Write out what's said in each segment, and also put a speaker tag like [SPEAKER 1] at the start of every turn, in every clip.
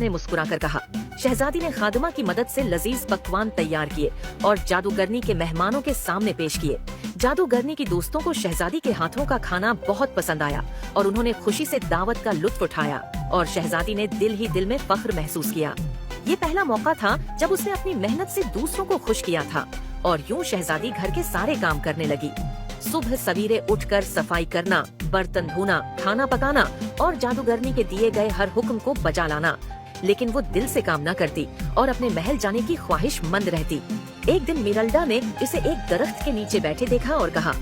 [SPEAKER 1] ने मुस्कुराकर कहा। शहजादी ने खादिमा की मदद से लजीज पकवान तैयार किए और जादूगरनी के मेहमानों के सामने पेश किए। जादूगरनी की दोस्तों को शहजादी के हाथों का खाना बहुत पसंद आया और उन्होंने खुशी से दावत का लुत्फ उठाया और शहजादी ने दिल ही दिल में फख्र महसूस किया। ये पहला मौका था जब उसने अपनी मेहनत से दूसरों को खुश किया था और यूं शहजादी घर के सारे काम करने लगी। सुबह सवेरे उठकर सफाई करना, बर्तन धोना, खाना पकाना और जादूगरनी के दिए गए हर हुक्म को बजा लाना। लेकिन वो दिल से काम न करती और अपने महल जाने की ख्वाहिशमंद रहती। एक दिन मिराल्डा ने इसे एक दरख्त के नीचे बैठे देखा और कहा,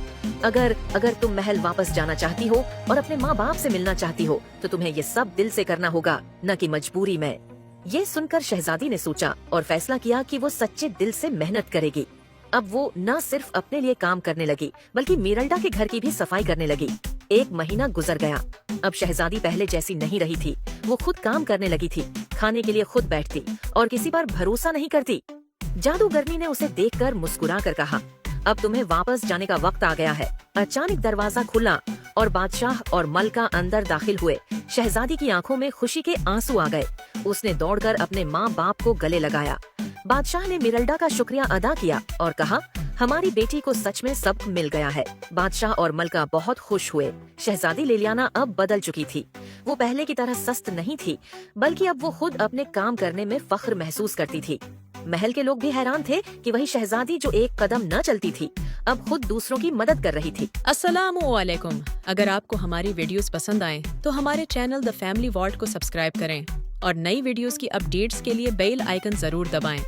[SPEAKER 1] अगर तुम महल वापस जाना चाहती हो और अपने माँ बाप से मिलना चाहती हो तो तुम्हें ये सब दिल से करना होगा, न कि मजबूरी में। ये सुनकर शहजादी ने सोचा और फैसला किया कि वो सच्चे दिल से मेहनत करेगी। अब वो न सिर्फ अपने लिए काम करने लगी बल्कि मिराल्डा के घर की भी सफाई करने लगी। एक महीना गुजर गया। अब शहजादी पहले जैसी नहीं रही थी। वो खुद काम करने लगी थी, खाने के लिए खुद बैठती और किसी पर भरोसा नहीं करती। जादूगरनी ने उसे देखकर मुस्कुरा कर कहा, अब तुम्हें वापस जाने का वक्त आ गया है। अचानक दरवाजा खुला और बादशाह और मलका अंदर दाखिल हुए। शहजादी की आंखों में खुशी के आंसू आ गए। उसने दौड़कर अपने माँ बाप को गले लगाया। बादशाह ने मिराल्डा का शुक्रिया अदा किया और कहा, हमारी बेटी को सच में सब मिल गया है। बादशाह और मलका बहुत खुश हुए। शहजादी लिलियाना अब बदल चुकी थी। वो पहले की तरह सस्त नहीं थी, बल्कि अब वो खुद अपने काम करने में फख्र महसूस करती थी। महल के लोग भी हैरान थे कि वही शहजादी जो एक कदम न चलती थी, अब खुद दूसरों की मदद कर रही थी।
[SPEAKER 2] अस्सलामुअलैकुम। अगर आपको हमारी वीडियोस पसंद आए तो हमारे चैनल द फैमिली वॉल्ट को सब्सक्राइब करें और नई वीडियोस की अपडेट्स के लिए बेल आइकन जरूर दबाएं।